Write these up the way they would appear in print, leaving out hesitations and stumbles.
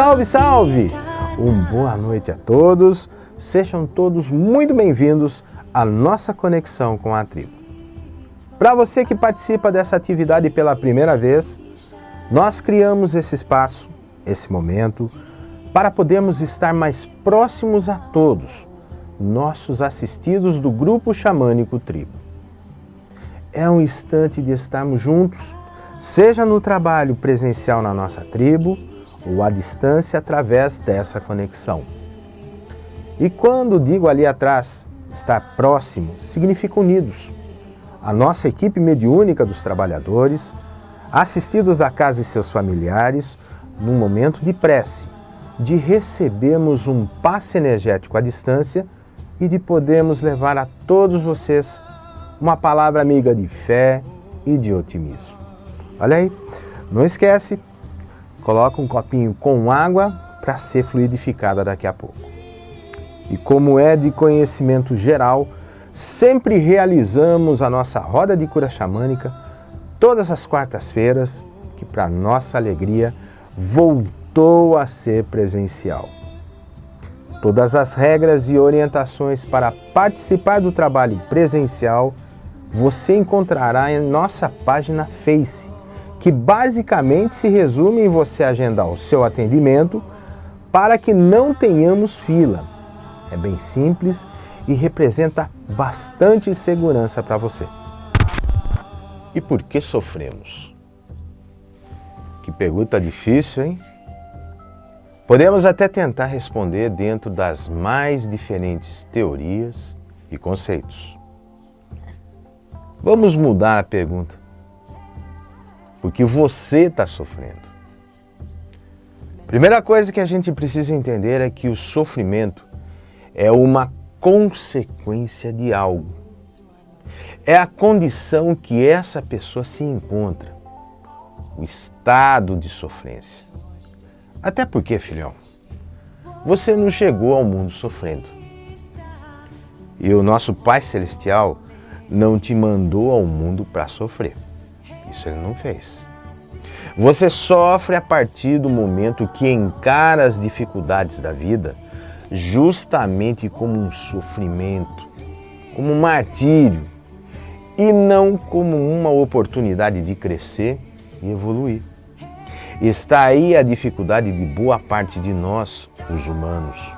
Salve, salve! Boa noite a todos, sejam todos muito bem-vindos à nossa conexão com a tribo. Para você que participa dessa atividade pela primeira vez, nós criamos esse espaço, esse momento, para podermos estar mais próximos a todos, nossos assistidos do Grupo Xamânico Tribo. É um instante de estarmos juntos, seja no trabalho presencial na nossa tribo, ou à distância através dessa conexão. E quando digo ali atrás, estar próximo, significa unidos. A nossa equipe mediúnica dos trabalhadores, assistidos da casa e seus familiares, num momento de prece, de recebermos um passe energético à distância e de podermos levar a todos vocês uma palavra amiga de fé e de otimismo. Olha aí, não esquece, coloca um copinho com água para ser fluidificada daqui a pouco. E como é de conhecimento geral, sempre realizamos a nossa roda de cura xamânica todas as quartas-feiras, que para nossa alegria voltou a ser presencial. Todas as regras e orientações para participar do trabalho presencial você encontrará em nossa página Face, que basicamente se resume em você agendar o seu atendimento para que não tenhamos fila. É bem simples e representa bastante segurança para você. E por que sofremos? Que pergunta difícil, hein? Podemos até tentar responder dentro das mais diferentes teorias e conceitos. Vamos mudar a pergunta. Porque você está sofrendo. Primeira coisa que a gente precisa entender é que o sofrimento é uma consequência de algo. É a condição que essa pessoa se encontra, o estado de sofrência. Até porque, filhão, você não chegou ao mundo sofrendo. E o nosso Pai Celestial não te mandou ao mundo para sofrer. Isso ele não fez. Você sofre a partir do momento que encara as dificuldades da vida justamente como um sofrimento, como um martírio, e não como uma oportunidade de crescer e evoluir. Está aí a dificuldade de boa parte de nós, os humanos.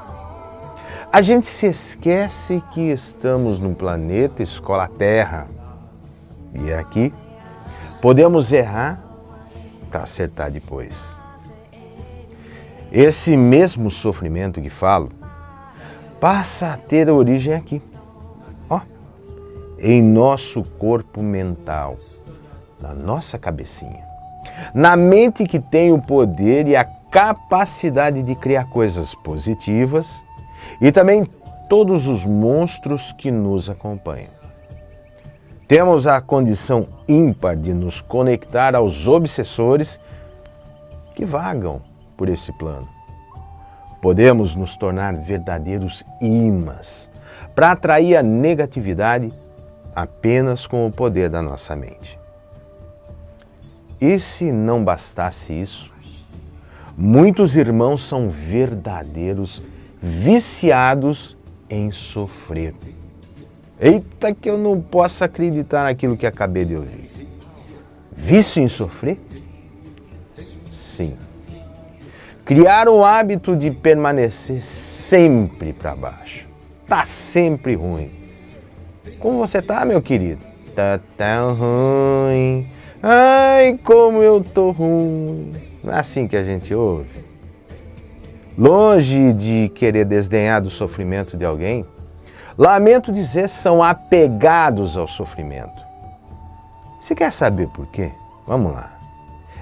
A gente se esquece que estamos num planeta escola Terra. E é aqui podemos errar para acertar depois. Esse mesmo sofrimento que falo passa a ter origem aqui, em nosso corpo mental, na nossa cabecinha. Na mente que tem o poder e a capacidade de criar coisas positivas e também todos os monstros que nos acompanham. Temos a condição ímpar de nos conectar aos obsessores que vagam por esse plano. Podemos nos tornar verdadeiros imãs para atrair a negatividade apenas com o poder da nossa mente. E se não bastasse isso, muitos irmãos são verdadeiros viciados em sofrer. Eita, que eu não posso acreditar naquilo que acabei de ouvir. Vício em sofrer? Sim. Criar o hábito de permanecer sempre para baixo. Tá sempre ruim. Como você tá, meu querido? Tá tão ruim. Ai, como eu tô ruim. Não é assim que a gente ouve. Longe de querer desdenhar do sofrimento de alguém, lamento dizer, são apegados ao sofrimento. Você quer saber por quê? Vamos lá.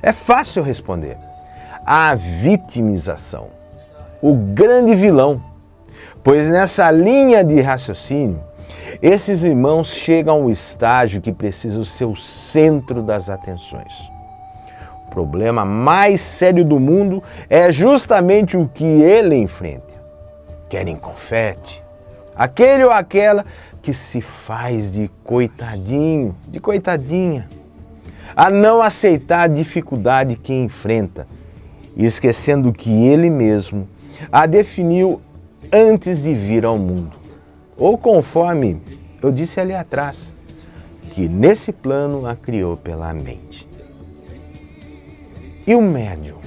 É fácil responder. A vitimização. O grande vilão. Pois nessa linha de raciocínio, esses irmãos chegam ao estágio que precisa ser o centro das atenções. O problema mais sério do mundo é justamente o que ele enfrenta. Querem confete. Aquele ou aquela que se faz de coitadinho, de coitadinha, a não aceitar a dificuldade que enfrenta e esquecendo que Ele mesmo a definiu antes de vir ao mundo. Ou conforme eu disse ali atrás, que nesse plano a criou pela mente. E o médium,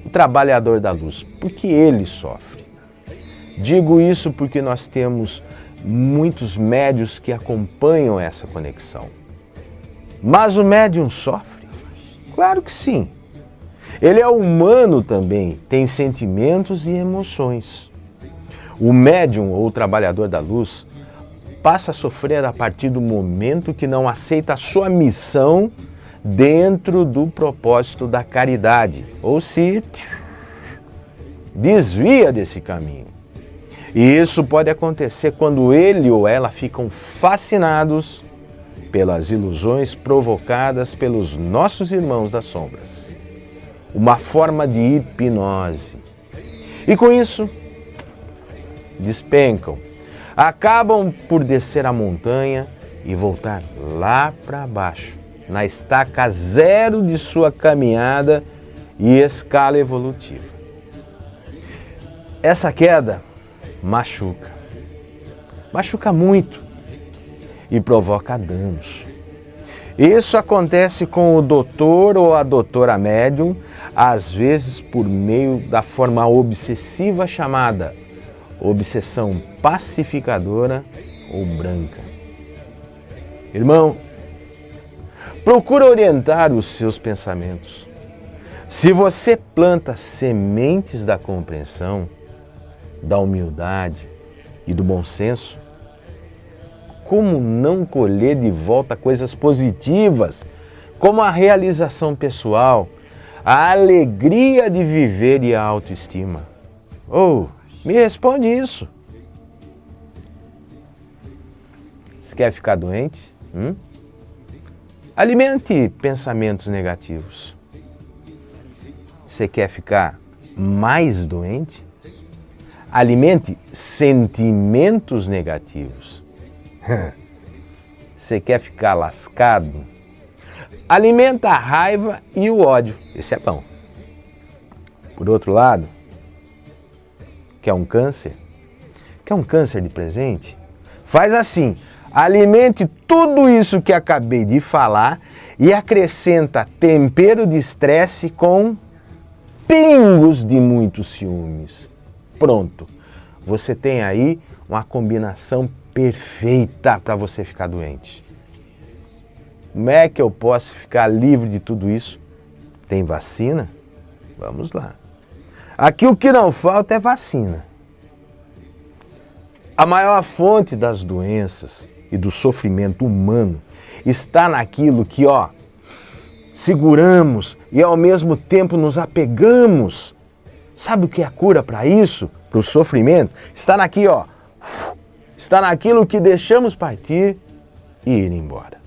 o trabalhador da luz, por que ele sofre? Digo isso porque nós temos muitos médiuns que acompanham essa conexão. Mas o médium sofre? Claro que sim. Ele é humano também, tem sentimentos e emoções. O médium ou o trabalhador da luz passa a sofrer a partir do momento que não aceita a sua missão dentro do propósito da caridade, ou se desvia desse caminho. E isso pode acontecer quando ele ou ela ficam fascinados pelas ilusões provocadas pelos nossos irmãos das sombras. Uma forma de hipnose. E com isso, despencam, acabam por descer a montanha e voltar lá para baixo, na estaca zero de sua caminhada e escala evolutiva. Essa queda machuca muito e provoca danos. Isso acontece com o doutor ou a doutora médium, às vezes por meio da forma obsessiva chamada obsessão pacificadora ou branca. Irmão, procura orientar os seus pensamentos. Se você planta sementes da compreensão, da humildade e do bom senso, como não colher de volta coisas positivas, como a realização pessoal, a alegria de viver e a autoestima? Me responde isso. Você quer ficar doente? Alimente pensamentos negativos. Você quer ficar mais doente? Alimente sentimentos negativos. Você quer ficar lascado? Alimenta a raiva e o ódio. Esse é bom. Por outro lado, quer um câncer? Quer um câncer de presente? Faz assim, alimente tudo isso que acabei de falar e acrescenta tempero de estresse com pingos de muitos ciúmes. Pronto, você tem aí uma combinação perfeita para você ficar doente. Como é que eu posso ficar livre de tudo isso? Tem vacina? Vamos lá. Aqui o que não falta é vacina. A maior fonte das doenças e do sofrimento humano está naquilo que, seguramos e ao mesmo tempo nos apegamos. Sabe o que é a cura para isso? Para o sofrimento? Está aqui, está naquilo que deixamos partir e ir embora.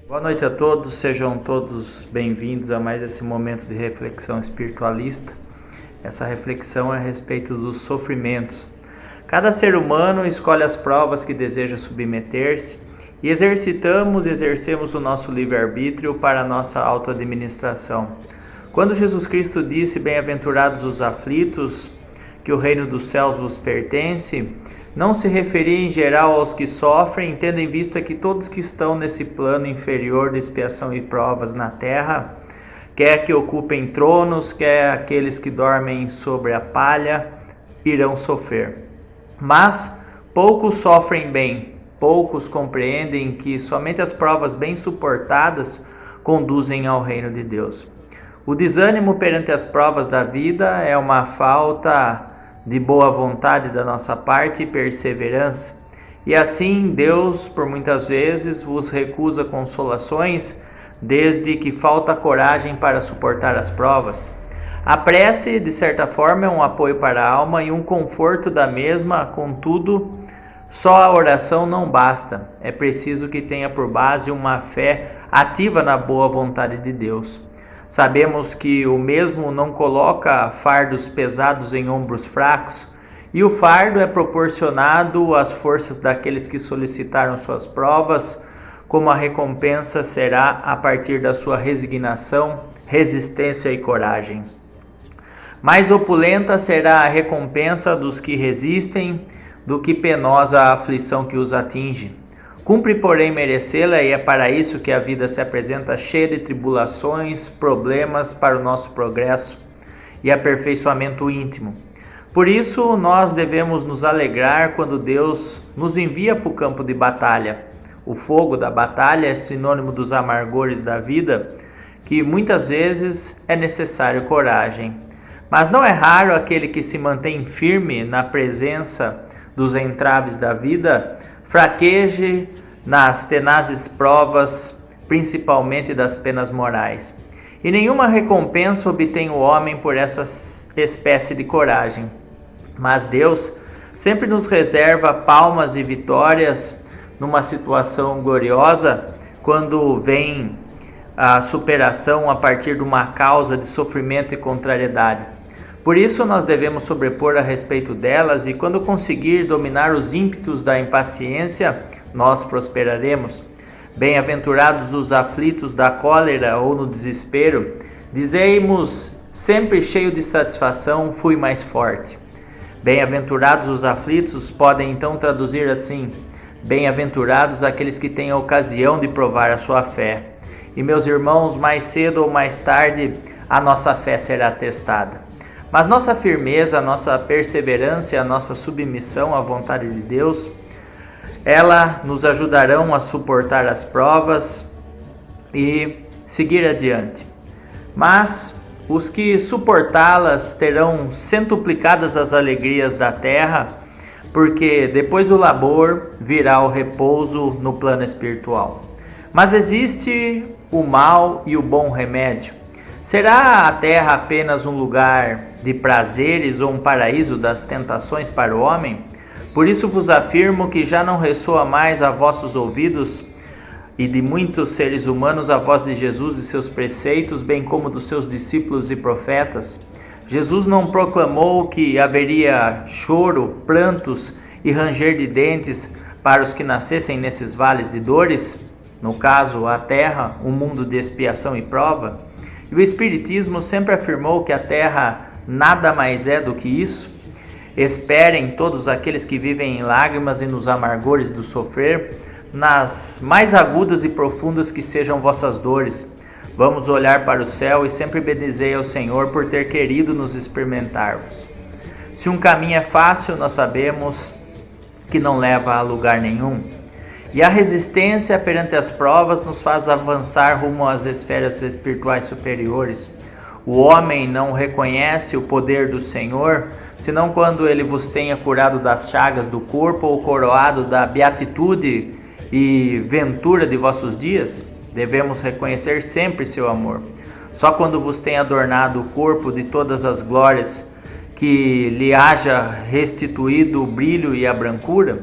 Boa noite a todos, sejam todos bem-vindos a mais esse momento de reflexão espiritualista. Essa reflexão é a respeito dos sofrimentos. Cada ser humano escolhe as provas que deseja submeter-se e exercemos o nosso livre-arbítrio para a nossa autoadministração. Quando Jesus Cristo disse, bem-aventurados os aflitos, que o reino dos céus vos pertence, não se referia em geral aos que sofrem, tendo em vista que todos que estão nesse plano inferior de expiação e provas na terra, quer que ocupem tronos, quer aqueles que dormem sobre a palha, irão sofrer. Mas poucos sofrem bem, poucos compreendem que somente as provas bem suportadas conduzem ao reino de Deus. O desânimo perante as provas da vida é uma falta de boa vontade da nossa parte e perseverança. E assim Deus, por muitas vezes, vos recusa consolações, desde que falta coragem para suportar as provas. A prece, de certa forma, é um apoio para a alma e um conforto da mesma, contudo, só a oração não basta. É preciso que tenha por base uma fé ativa na boa vontade de Deus. Sabemos que o mesmo não coloca fardos pesados em ombros fracos, e o fardo é proporcionado às forças daqueles que solicitaram suas provas, como a recompensa será a partir da sua resignação resistência e coragem. Mais opulenta será a recompensa dos que resistem do que penosa a aflição que os atinge. Cumpre, porém, merecê-la, e é para isso que a vida se apresenta cheia de tribulações, problemas para o nosso progresso e aperfeiçoamento íntimo. Por isso, nós devemos nos alegrar quando Deus nos envia para o campo de batalha. O fogo da batalha é sinônimo dos amargores da vida, que muitas vezes é necessário coragem. Mas não é raro aquele que se mantém firme na presença dos entraves da vida, fraqueje nas tenazes provas, principalmente das penas morais. E nenhuma recompensa obtém o homem por essa espécie de coragem. Mas Deus sempre nos reserva palmas e vitórias numa situação gloriosa, quando vem a superação a partir de uma causa de sofrimento e contrariedade. Por isso nós devemos sobrepor a respeito delas, e quando conseguir dominar os ímpetos da impaciência, nós prosperaremos. Bem-aventurados os aflitos da cólera ou no desespero, dizei-mos sempre cheio de satisfação, fui mais forte. Bem-aventurados os aflitos podem então traduzir assim: bem-aventurados aqueles que têm a ocasião de provar a sua fé. E meus irmãos, mais cedo ou mais tarde, a nossa fé será testada. Mas nossa firmeza, nossa perseverança, a nossa submissão à vontade de Deus, ela nos ajudarão a suportar as provas e seguir adiante. Mas os que suportá-las terão centuplicadas as alegrias da terra, porque depois do labor virá o repouso no plano espiritual. Mas existe o mal e o bom remédio. Será a terra apenas um lugar de prazeres ou um paraíso das tentações para o homem? Por isso vos afirmo que já não ressoa mais a vossos ouvidos e de muitos seres humanos a voz de Jesus e seus preceitos, bem como dos seus discípulos e profetas. Jesus não proclamou que haveria choro, prantos e ranger de dentes para os que nascessem nesses vales de dores? No caso, a terra, um mundo de expiação e prova? E o Espiritismo sempre afirmou que a terra nada mais é do que isso? Esperem todos aqueles que vivem em lágrimas e nos amargores do sofrer, nas mais agudas e profundas que sejam vossas dores. Vamos olhar para o céu e sempre bendizei ao Senhor por ter querido nos experimentar-vos. Se um caminho é fácil, nós sabemos que não leva a lugar nenhum. E a resistência perante as provas nos faz avançar rumo às esferas espirituais superiores. O homem não reconhece o poder do Senhor, senão quando ele vos tenha curado das chagas do corpo ou coroado da beatitude e ventura de vossos dias. Devemos reconhecer sempre seu amor. Só quando vos tenha adornado o corpo de todas as glórias, que lhe haja restituído o brilho e a brancura.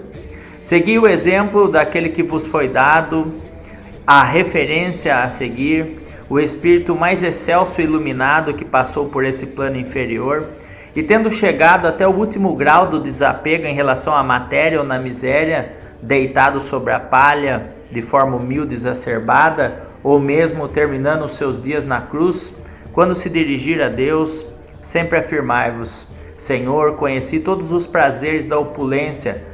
Segui o exemplo daquele que vos foi dado, a referência a seguir, o espírito mais excelso e iluminado que passou por esse plano inferior, e tendo chegado até o último grau do desapego em relação à matéria ou na miséria, deitado sobre a palha, de forma humilde e exacerbada, ou mesmo terminando os seus dias na cruz, quando se dirigir a Deus, sempre afirmai-vos: Senhor, conheci todos os prazeres da opulência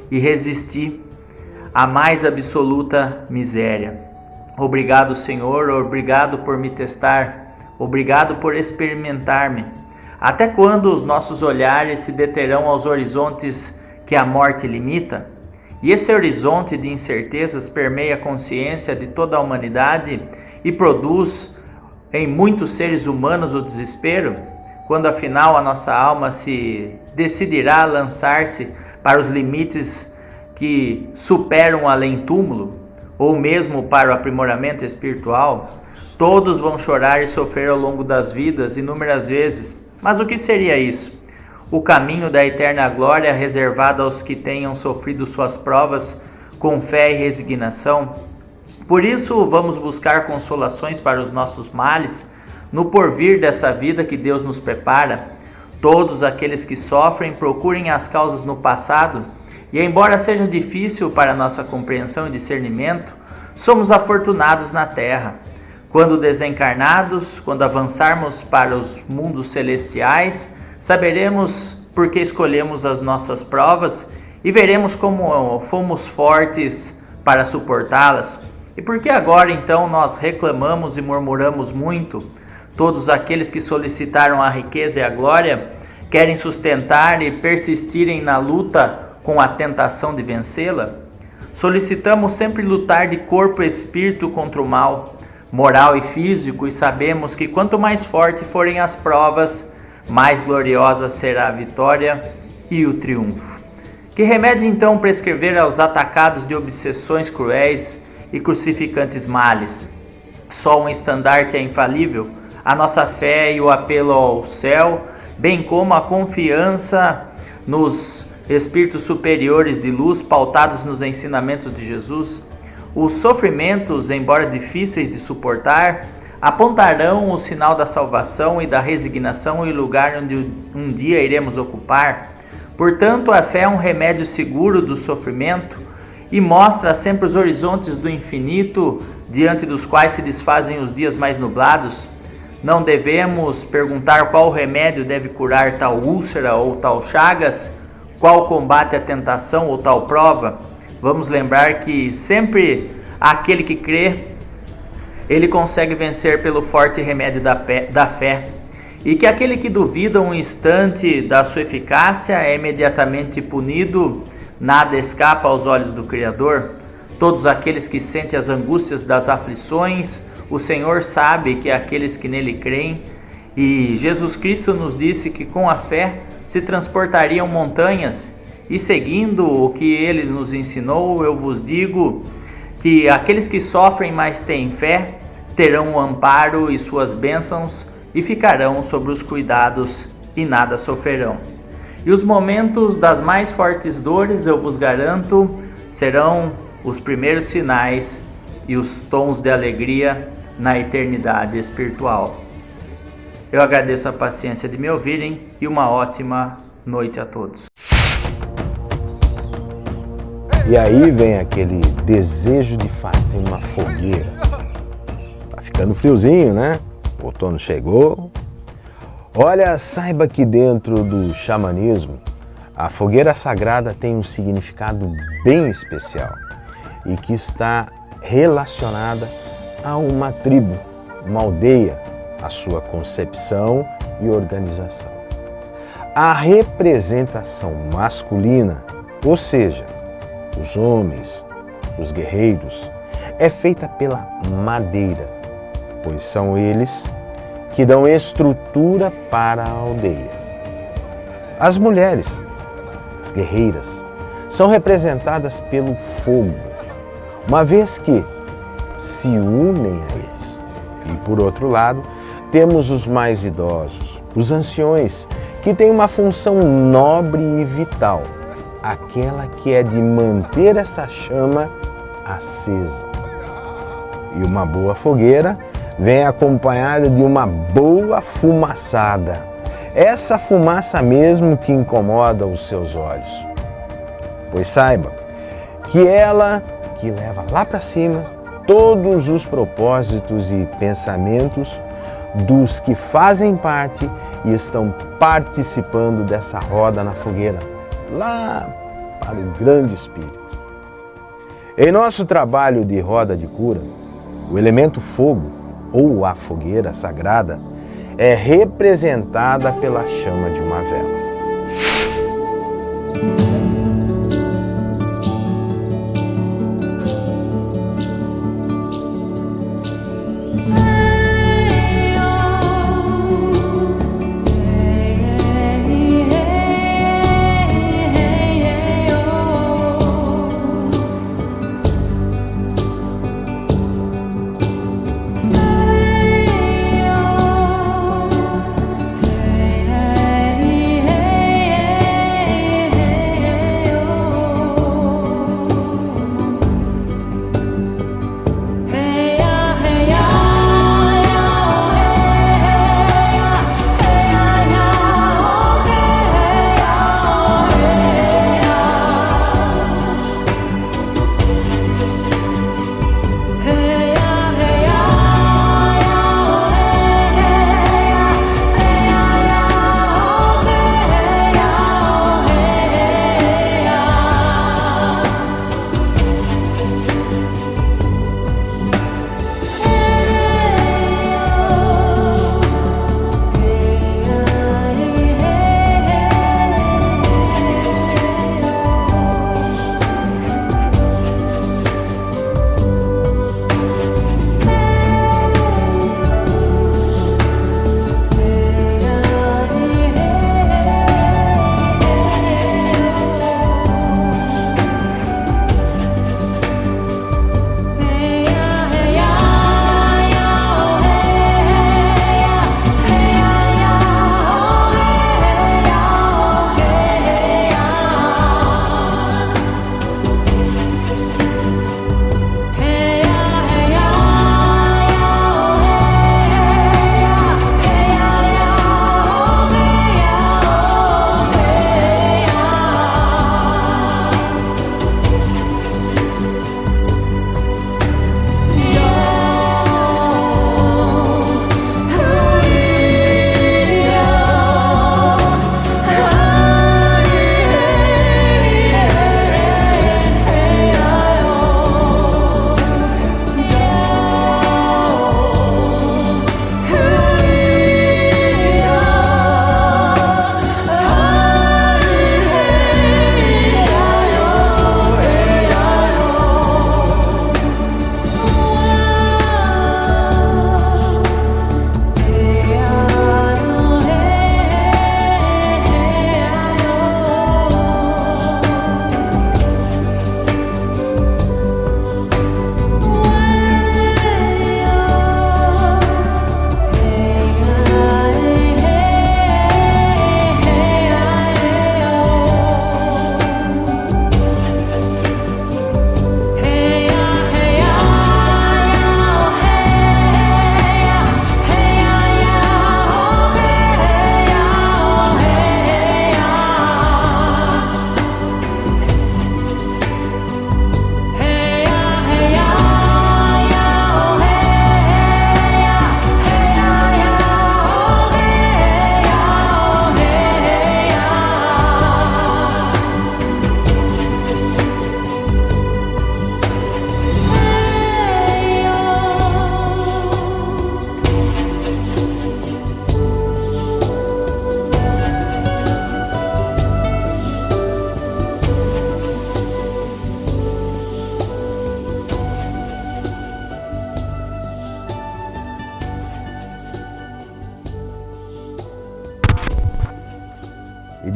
e resisti à mais absoluta miséria. Obrigado, Senhor, obrigado por me testar, obrigado por experimentar-me. Até quando os nossos olhares se deterão aos horizontes que a morte limita? E esse horizonte de incertezas permeia a consciência de toda a humanidade e produz em muitos seres humanos o desespero, quando afinal a nossa alma se decidirá a lançar-se para os limites que superam o além-túmulo, ou mesmo para o aprimoramento espiritual. Todos vão chorar e sofrer ao longo das vidas inúmeras vezes. Mas o que seria isso? O caminho da eterna glória reservado aos que tenham sofrido suas provas com fé e resignação? Por isso vamos buscar consolações para os nossos males no porvir dessa vida que Deus nos prepara. Todos aqueles que sofrem procurem as causas no passado, e embora seja difícil para nossa compreensão e discernimento, somos afortunados na terra. Quando desencarnados, quando avançarmos para os mundos celestiais, saberemos por que escolhemos as nossas provas e veremos como fomos fortes para suportá-las. E por que agora então nós reclamamos e murmuramos muito? Todos aqueles que solicitaram a riqueza e a glória querem sustentar e persistirem na luta com a tentação de vencê-la? Solicitamos sempre lutar de corpo e espírito contra o mal, moral e físico, e sabemos que quanto mais forte forem as provas, mais gloriosa será a vitória e o triunfo. Que remédio então prescrever aos atacados de obsessões cruéis e crucificantes males? Só um estandarte é infalível, a nossa fé e o apelo ao céu, bem como a confiança nos espíritos superiores de luz pautados nos ensinamentos de Jesus. Os sofrimentos, embora difíceis de suportar, apontarão o sinal da salvação e da resignação e o lugar onde um dia iremos ocupar. Portanto, a fé é um remédio seguro do sofrimento e mostra sempre os horizontes do infinito, diante dos quais se desfazem os dias mais nublados. Não devemos perguntar qual remédio deve curar tal úlcera ou tal chagas, qual combate a tentação ou tal prova. Vamos lembrar que sempre aquele que crê, ele consegue vencer pelo forte remédio da fé. E que aquele que duvida um instante da sua eficácia é imediatamente punido, nada escapa aos olhos do Criador. Todos aqueles que sentem as angústias das aflições, o Senhor sabe que aqueles que nele creem, e Jesus Cristo nos disse que com a fé se transportariam montanhas, e seguindo o que ele nos ensinou, eu vos digo que aqueles que sofrem, mas têm fé, terão o amparo e suas bênçãos e ficarão sob os cuidados e nada sofrerão. E os momentos das mais fortes dores, eu vos garanto, serão os primeiros sinais e os tons de alegria na eternidade espiritual. Eu agradeço a paciência de me ouvirem e uma ótima noite a todos. E aí vem aquele desejo de fazer uma fogueira. Tá ficando friozinho, né? O outono chegou. Olha, saiba que dentro do xamanismo, a fogueira sagrada tem um significado bem especial e que está relacionada a uma tribo, uma aldeia, a sua concepção e organização. A representação masculina, ou seja, os homens, os guerreiros, é feita pela madeira, pois são eles que dão estrutura para a aldeia. As mulheres, as guerreiras, são representadas pelo fogo, uma vez que se unem a eles. E por outro lado, temos os mais idosos, os anciões, que têm uma função nobre e vital, aquela que é de manter essa chama acesa. E uma boa fogueira vem acompanhada de uma boa fumaçada. Essa fumaça mesmo que incomoda os seus olhos. Pois saiba que ela que leva lá para cima todos os propósitos e pensamentos dos que fazem parte e estão participando dessa roda na fogueira, lá para o grande Espírito. Em nosso trabalho de roda de cura, o elemento fogo, ou a fogueira sagrada, é representada pela chama de uma vela.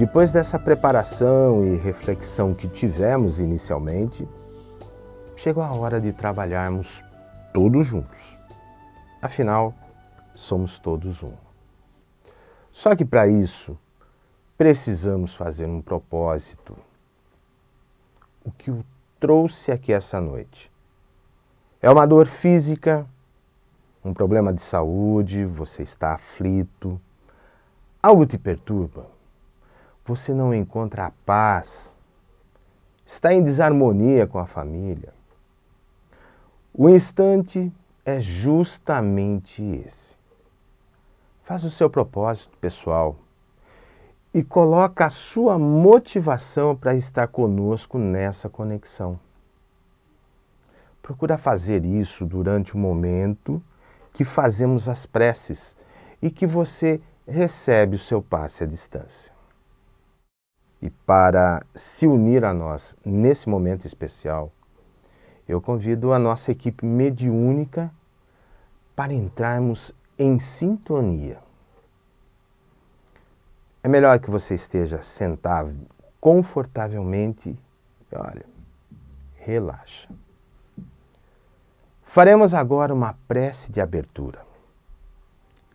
depois dessa preparação e reflexão que tivemos inicialmente, chegou a hora de trabalharmos todos juntos. Afinal, somos todos um. Só que para isso, precisamos fazer um propósito. O que o trouxe aqui essa noite? É uma dor física, um problema de saúde, você está aflito, algo te perturba, você não encontra a paz, está em desarmonia com a família. O instante é justamente esse. Faz o seu propósito pessoal e coloca a sua motivação para estar conosco nessa conexão. Procura fazer isso durante o momento que fazemos as preces e que você recebe o seu passe à distância. E para se unir a nós nesse momento especial, eu convido a nossa equipe mediúnica para entrarmos em sintonia. É melhor que você esteja sentado confortavelmente e, olha, relaxa. Faremos agora uma prece de abertura.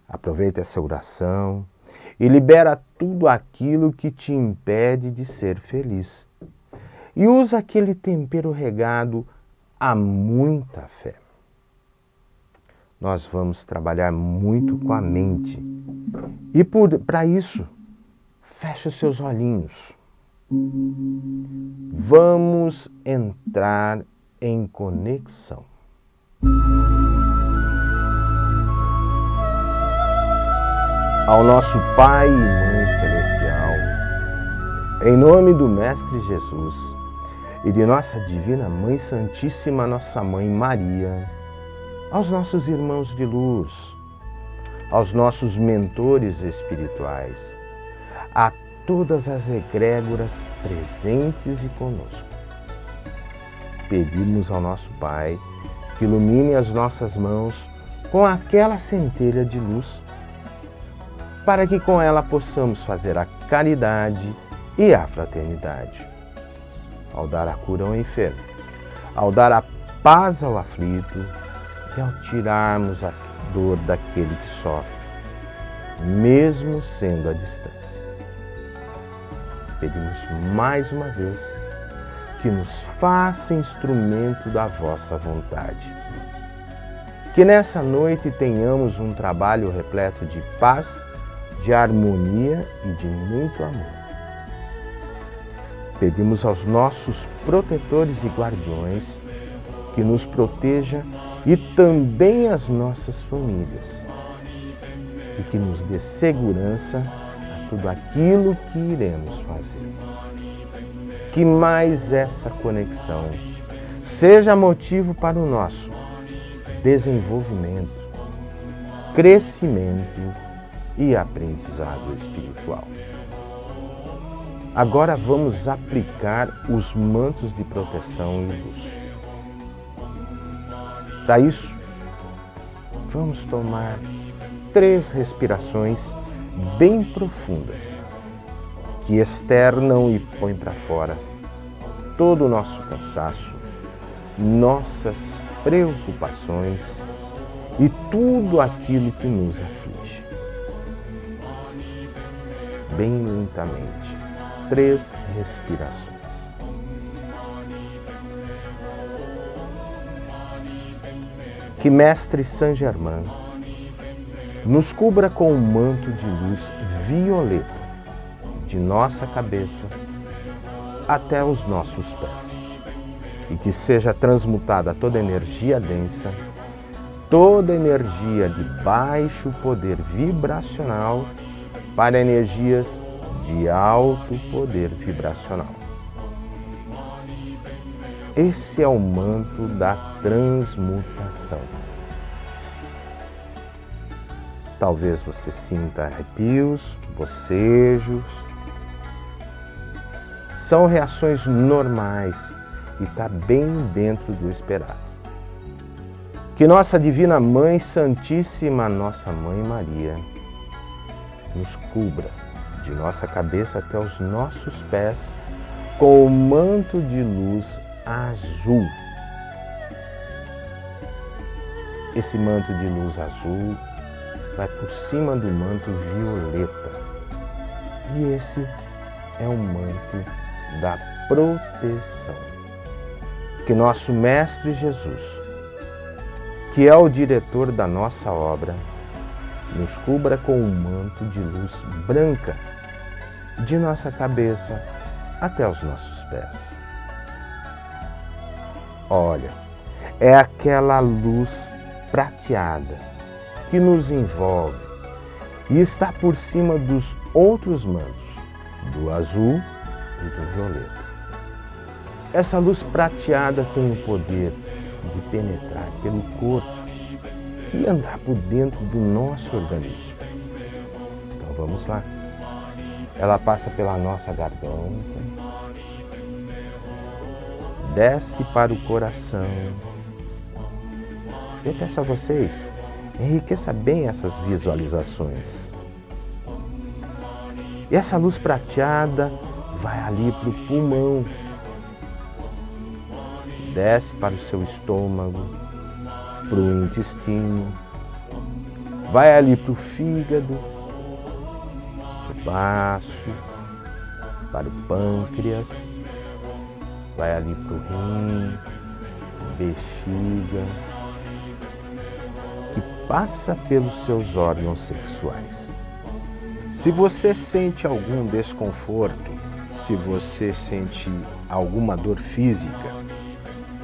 Aproveita essa oração e libera tudo aquilo que te impede de ser feliz. E usa aquele tempero regado a muita fé. Nós vamos trabalhar muito com a mente. E para isso, feche os seus olhinhos. Vamos entrar em conexão. Ao nosso Pai e Mãe Celestial, em nome do Mestre Jesus e de nossa Divina Mãe Santíssima, nossa Mãe Maria, aos nossos irmãos de luz, aos nossos mentores espirituais, a todas as egrégoras presentes e conosco. Pedimos ao nosso Pai que ilumine as nossas mãos com aquela centelha de luz, para que com ela possamos fazer a caridade e a fraternidade, ao dar a cura ao enfermo, ao dar a paz ao aflito e ao tirarmos a dor daquele que sofre, mesmo sendo à distância. Pedimos mais uma vez que nos faça instrumento da vossa vontade. Que nessa noite tenhamos um trabalho repleto de paz, de harmonia e de muito amor. Pedimos aos nossos protetores e guardiões que nos proteja e também as nossas famílias e que nos dê segurança a tudo aquilo que iremos fazer. Que mais essa conexão seja motivo para o nosso desenvolvimento, crescimento e aprendizado espiritual. Agora vamos aplicar os mantos de proteção e luz. Para isso, vamos tomar 3 respirações bem profundas, que externam e põem para fora todo o nosso cansaço, nossas preocupações e tudo aquilo que nos aflige. Bem lentamente, 3 respirações. Que Mestre Saint Germain nos cubra com um manto de luz violeta, de nossa cabeça até os nossos pés, e que seja transmutada toda energia densa, toda energia de baixo poder vibracional para energias de alto poder vibracional. Esse é o manto da transmutação. Talvez você sinta arrepios, bocejos. São reações normais e está bem dentro do esperado. Que nossa Divina Mãe Santíssima, nossa Mãe Maria, nos cubra de nossa cabeça até os nossos pés, com o manto de luz azul. Esse manto de luz azul vai por cima do manto violeta. E esse é o manto da proteção. Que nosso Mestre Jesus, que é o diretor da nossa obra, nos cubra com um manto de luz branca, de nossa cabeça até os nossos pés. Olha, é aquela luz prateada que nos envolve e está por cima dos outros mantos, do azul e do violeta. Essa luz prateada tem o poder de penetrar pelo corpo e andar por dentro do nosso organismo. Então vamos lá. Ela passa pela nossa garganta, desce para o coração. Eu peço a vocês, enriqueça bem essas visualizações. E essa luz prateada vai ali para o pulmão, desce para o seu estômago, para o intestino, vai ali para o fígado, para o baço, para o pâncreas, vai ali para o rim, bexiga, e passa pelos seus órgãos sexuais. Se você sente algum desconforto, se você sente alguma dor física,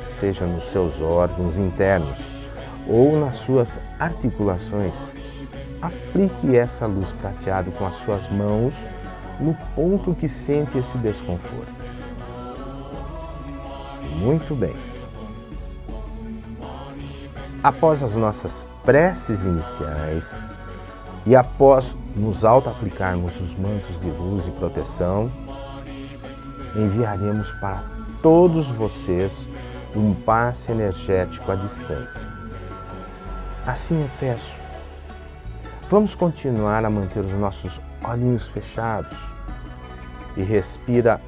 seja nos seus órgãos internos ou nas suas articulações, aplique essa luz prateada com as suas mãos no ponto que sente esse desconforto. Muito bem. Após as nossas preces iniciais e após nos auto-aplicarmos os mantos de luz e proteção, enviaremos para todos vocês um passe energético à distância. Assim eu peço, vamos continuar a manter os nossos olhinhos fechados e respira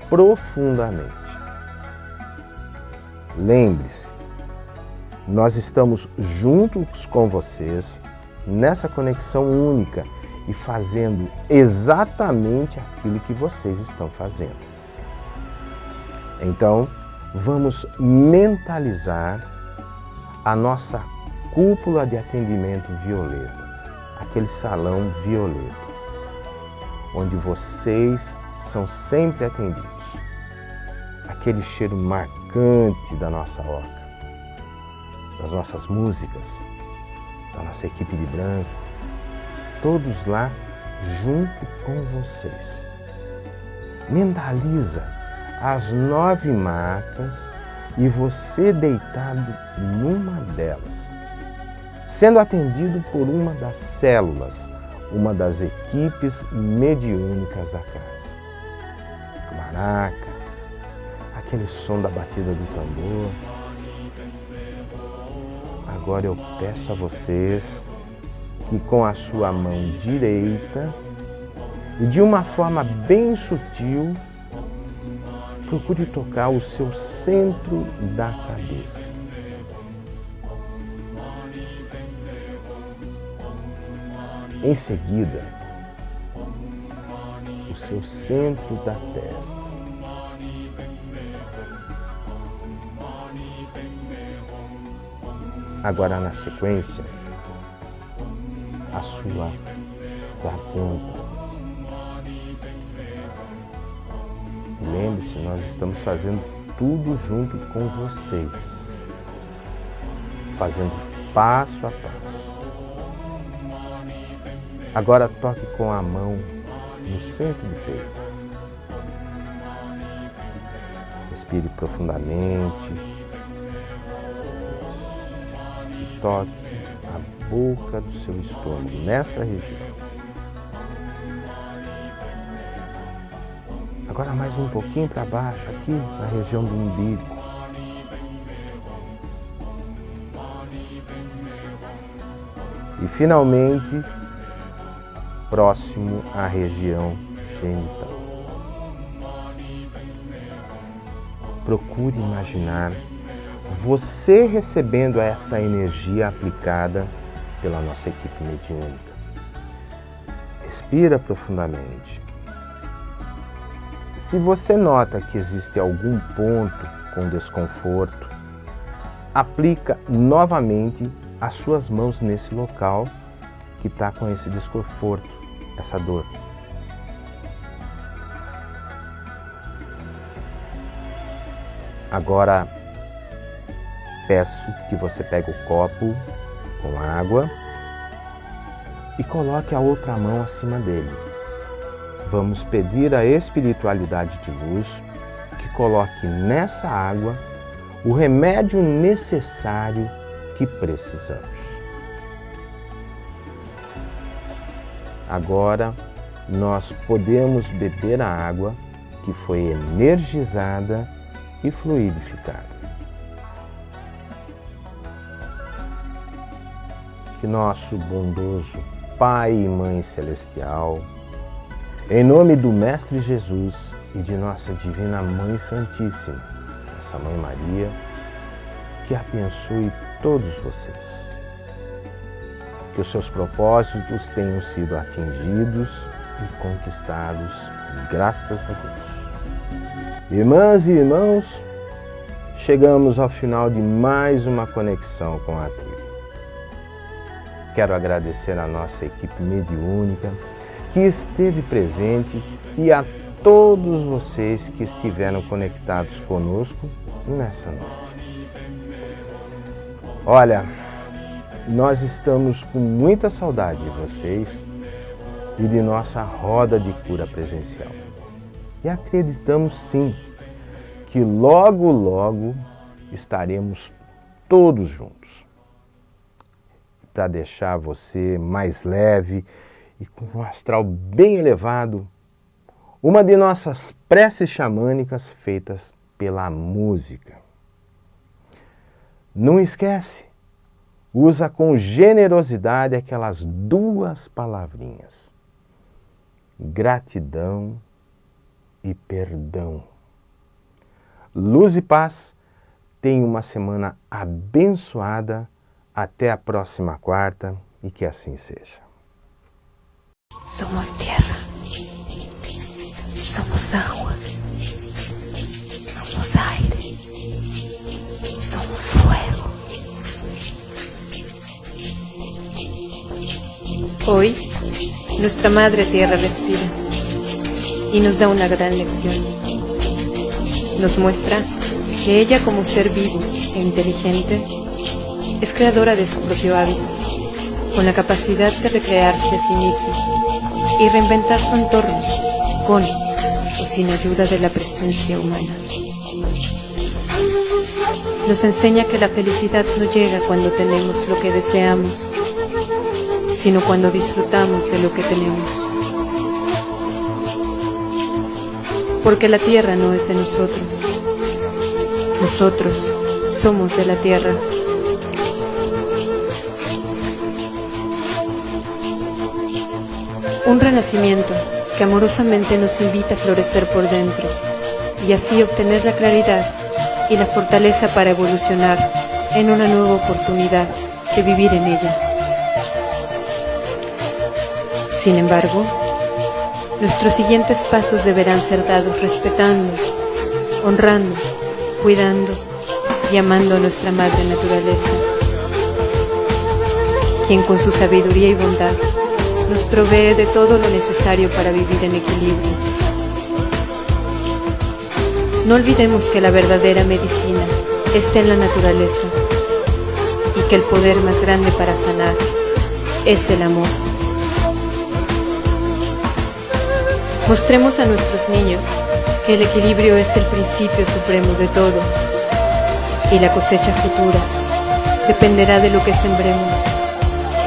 profundamente. Lembre-se, nós estamos juntos com vocês nessa conexão única e fazendo exatamente aquilo que vocês estão fazendo. Então, vamos mentalizar a nossa cúpula de atendimento violeta, aquele salão violeta, onde vocês são sempre atendidos. Aquele cheiro marcante da nossa oca, das nossas músicas, da nossa equipe de branco, todos lá junto com vocês. Mentaliza as 9 macas e você deitado numa delas, sendo atendido por uma das células, uma das equipes mediúnicas da casa. A maraca, aquele som da batida do tambor. Agora eu peço a vocês que com a sua mão direita e de uma forma bem sutil, procure tocar o seu centro da cabeça. Em seguida, o seu centro da testa. Agora, na sequência, a sua garganta. Lembre-se, nós estamos fazendo tudo junto com vocês, fazendo passo a passo. Agora toque com a mão no centro do peito. Respire profundamente e toque a boca do seu estômago nessa região. Agora mais um pouquinho para baixo, aqui na região do umbigo. E finalmente, próximo à região genital. Procure imaginar você recebendo essa energia aplicada pela nossa equipe mediúnica. Respira profundamente. Se você nota que existe algum ponto com desconforto, aplica novamente as suas mãos nesse local que está com esse desconforto, essa dor. Agora, peço que você pegue o copo com água e coloque a outra mão acima dele. Vamos pedir à espiritualidade de luz que coloque nessa água o remédio necessário que precisamos. Agora, nós podemos beber a água que foi energizada e fluidificada. Que nosso bondoso Pai e Mãe Celestial, em nome do Mestre Jesus e de nossa Divina Mãe Santíssima, nossa Mãe Maria, que abençoe todos vocês. Que os seus propósitos tenham sido atingidos e conquistados, graças a Deus. Irmãs e irmãos, chegamos ao final de mais uma conexão com a tribo. Quero agradecer à nossa equipe mediúnica que esteve presente e a todos vocês que estiveram conectados conosco nessa noite. Olha, nós estamos com muita saudade de vocês e de nossa roda de cura presencial. E acreditamos sim que logo, logo estaremos todos juntos para deixar você mais leve e com um astral bem elevado, uma de nossas preces xamânicas feitas pela música. Não esquece, usa com generosidade aquelas duas palavrinhas: gratidão e perdão. Luz e paz, tenha uma semana abençoada. Até a próxima quarta e que assim seja. Somos tierra, somos agua, somos aire, somos fuego. Hoy, nuestra Madre Tierra respira y nos da una gran lección. Nos muestra que ella, como ser vivo e inteligente, es creadora de su propio hábitat, con la capacidad de recrearse a sí misma y reinventar su entorno, con o sin ayuda de la presencia humana. Nos enseña que la felicidad no llega cuando tenemos lo que deseamos, sino cuando disfrutamos de lo que tenemos. Porque la tierra no es de nosotros, nosotros somos de la tierra. Un renacimiento que amorosamente nos invita a florecer por dentro y así obtener la claridad y la fortaleza para evolucionar en una nueva oportunidad de vivir en ella. Sin embargo, nuestros siguientes pasos deberán ser dados respetando, honrando, cuidando y amando a nuestra madre naturaleza, quien con su sabiduría y bondad nos provee de todo lo necesario para vivir en equilibrio. No olvidemos que la verdadera medicina está en la naturaleza y que el poder más grande para sanar es el amor. Mostremos a nuestros niños que el equilibrio es el principio supremo de todo y la cosecha futura dependerá de lo que sembremos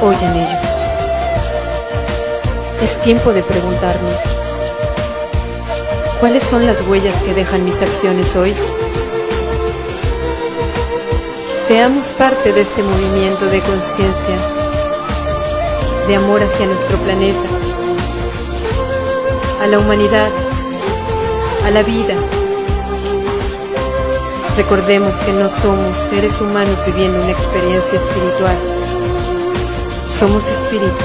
hoy en ellos. Es tiempo de preguntarnos, ¿cuáles son las huellas que dejan mis acciones hoy? Seamos parte de este movimiento de conciencia, de amor hacia nuestro planeta a la humanidad, a la vida. Recordemos que no somos seres humanos viviendo una experiencia espiritual. Somos espíritu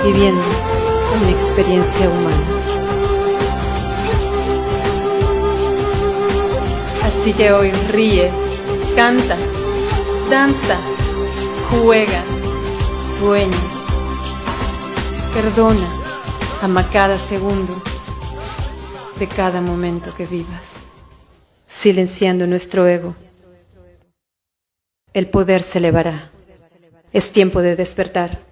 viviendo una experiencia humana. Así que hoy ríe, canta, danza, juega, sueña, perdona, ama cada segundo de cada momento que vivas, silenciando nuestro ego. El poder se elevará. Es tiempo de despertar.